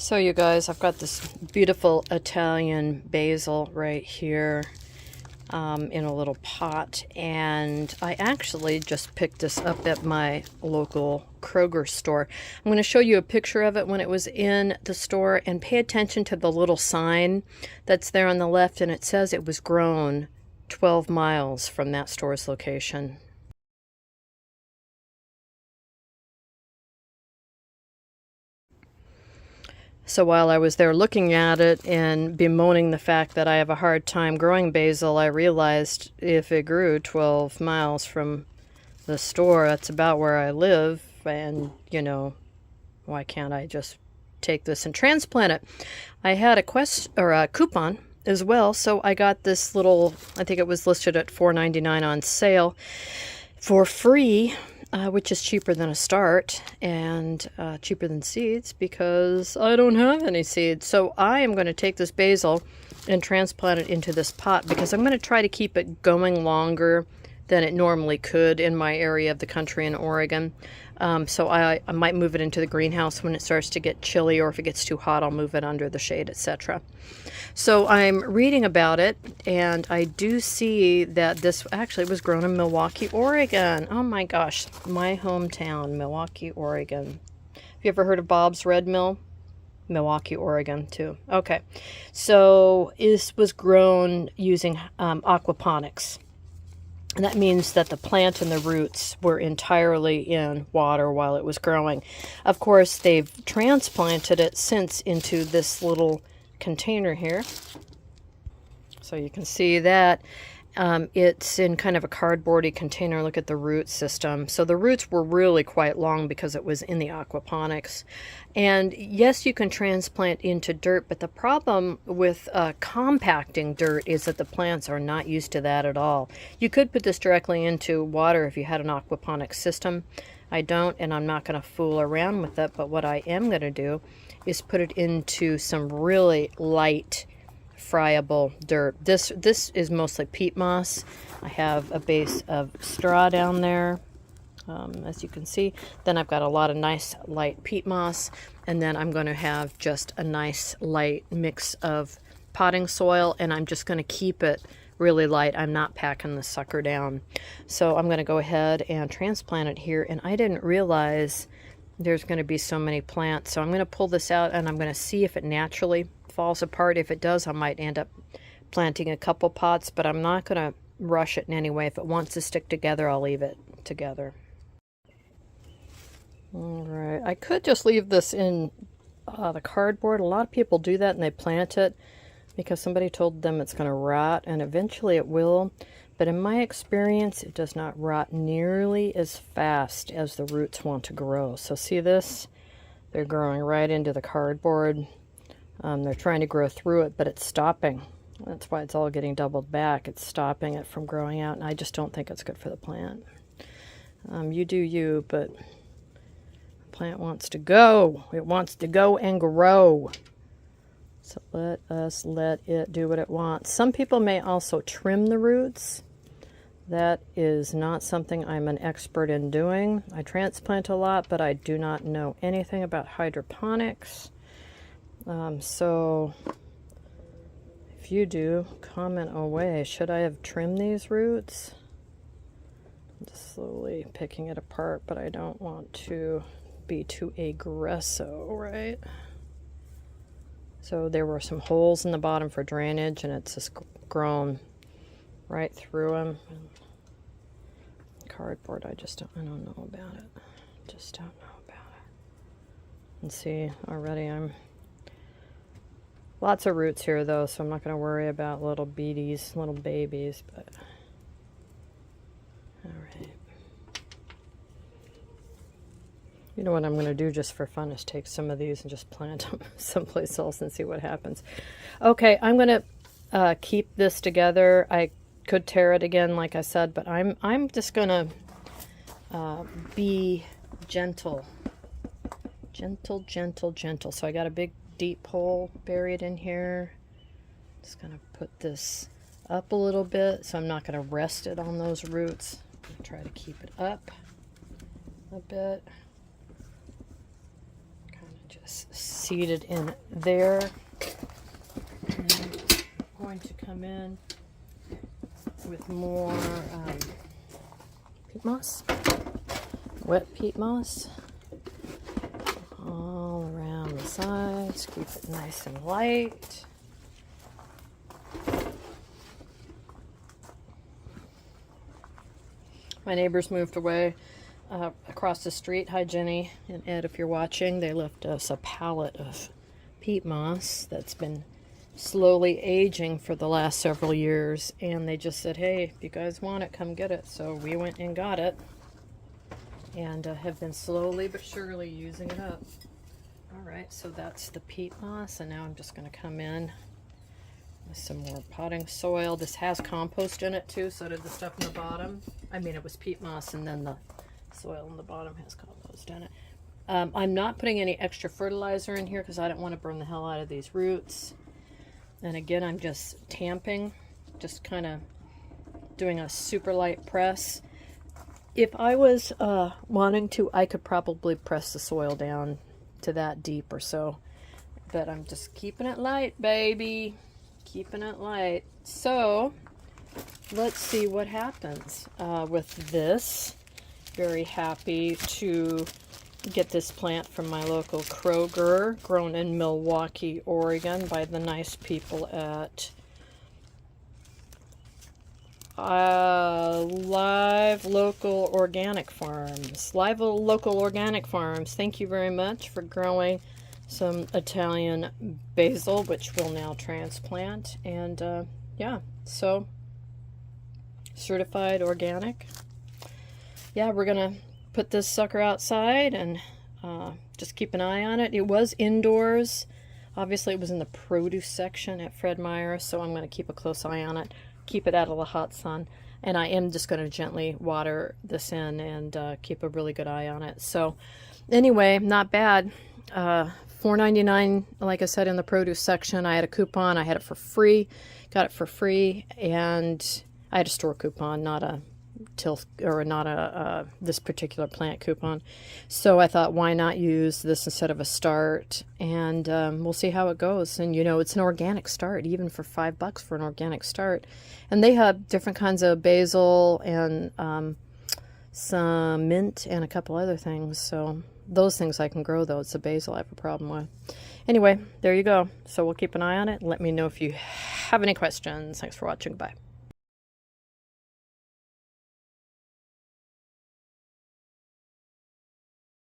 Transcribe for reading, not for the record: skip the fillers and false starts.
So you guys, I've got this beautiful Italian basil right here in a little pot, and I actually just picked this up at my local Kroger store. I'm going to show you a picture of it when it was in the store, and pay attention to the little sign that's there on the left, and it says it was grown 12 miles from that store's location. So while I was there looking at it and bemoaning the fact that I have a hard time growing basil, I realized if it grew 12 miles from the store, that's about where I live, and, you know, why can't I just take this and transplant it? I had a coupon as well, so I got this little, I think it was listed at $4.99 on sale for free, which is cheaper than a start and cheaper than seeds because I don't have any seeds. So I am going to take this basil and transplant it into this pot because I'm going to try to keep it going longer than it normally could in my area of the country in Oregon. So I might move it into the greenhouse when it starts to get chilly, or if it gets too hot, I'll move it under the shade, etc. So I'm reading about it, and I do see that this actually was grown in Milwaukee, Oregon. Oh my gosh, my hometown, Milwaukee, Oregon. Have you ever heard of Bob's Red Mill? Milwaukee, Oregon, too. Okay, so this was grown using aquaponics. And that means that the plant and the roots were entirely in water while it was growing. Of course, they've transplanted it since into this little container here. So you can see that it's in kind of a cardboardy container. Look at the root system. So the roots were really quite long because it was in the aquaponics. And yes, you can transplant into dirt, but the problem with compacting dirt is that the plants are not used to that at all. You could put this directly into water if you had an aquaponics system. I don't, and I'm not going to fool around with it, but what I am going to do is put it into some really light friable dirt. This is mostly peat moss. I have a base of straw down there, as you can see. Then I've got a lot of nice light peat moss, and then I'm going to have just a nice light mix of potting soil, and I'm just going to keep it really light. I'm not packing the sucker down. So I'm going to go ahead and transplant it here, and I didn't realize there's going to be so many plants. So I'm going to pull this out, and I'm going to see if it naturally falls apart. If it does, I might end up planting a couple pots, but I'm not going to rush it in any way. If it wants to stick together, I'll leave it together. All right, I could just leave this in the cardboard. A lot of people do that, and they plant it because somebody told them it's going to rot, and eventually it will. But in my experience, it does not rot nearly as fast as the roots want to grow. So see this? They're growing right into the cardboard. They're trying to grow through it, but it's stopping. That's why it's all getting doubled back. It's stopping it from growing out, and I just don't think it's good for the plant. You do you, but the plant wants to go. It wants to go and grow. So let us let it do what it wants. Some people may also trim the roots. That is not something I'm an expert in doing. I transplant a lot, but I do not know anything about hydroponics. So if you do, comment away. Should I have trimmed these roots? I'm just slowly picking it apart, but I don't want to be too aggressive, right? So there were some holes in the bottom for drainage, and it's just grown right through them. Cardboard, I don't know about it. Just don't know about it. And see, already I'm lots of roots here though, so I'm not going to worry about little beaties, little babies, but all right. You know what I'm going to do just for fun is take some of these and just plant them someplace else and see what happens. Okay, I'm going to keep this together. I could tear it again, like I said, but I'm just going to be gentle. Gentle, gentle, gentle. So I got a big deep hole buried in here. Just going to put this up a little bit, so I'm not going to rest it on those roots. I'm going to try to keep it up a bit. just seeded in there. And I'm going to come in with more peat moss, wet peat moss, all around the sides. Keep it nice and light. My neighbors moved away across the street. Hi, Jenny and Ed, if you're watching. They left us a pallet of peat moss that's been slowly aging for the last several years, and they just said, hey, if you guys want it, come get it. So we went and got it, and have been slowly but surely using it up. All right, so that's the peat moss, and now I'm just going to come in with some more potting soil. This has compost in it too, so did the stuff in the bottom. I mean, it was peat moss, and then the soil in the bottom has compost in it. I'm not putting any extra fertilizer in here because I don't want to burn the hell out of these roots. And again, I'm just tamping, just kind of doing a super light press. If I was wanting to, I could probably press the soil down to that deep or so. But I'm just keeping it light, baby. Keeping it light. So, let's see what happens with this. Very happy to get this plant from my local Kroger, grown in Milwaukee, Oregon, by the nice people at Live Local Organic Farms. Live Local Organic Farms, thank you very much for growing some Italian basil, which we'll now transplant. And yeah, so certified organic. Yeah, we're gonna put this sucker outside and just keep an eye on it. It was indoors. Obviously, it was in the produce section at Fred Meyer, so I'm going to keep a close eye on it, keep it out of the hot sun, and I am just going to gently water this in and keep a really good eye on it. So anyway, not bad. $4.99, like I said, in the produce section. I had a coupon. I had it for free. Got it for free, and I had a store coupon, not a this particular plant coupon. So I thought, why not use this instead of a start? And we'll see how it goes. And you know, it's an organic start, even for $5 for an organic start. And they have different kinds of basil and some mint and a couple other things. So those things I can grow, though. It's the basil I have a problem with. Anyway, there you go. So we'll keep an eye on it. Let me know if you have any questions. Thanks for watching. Bye.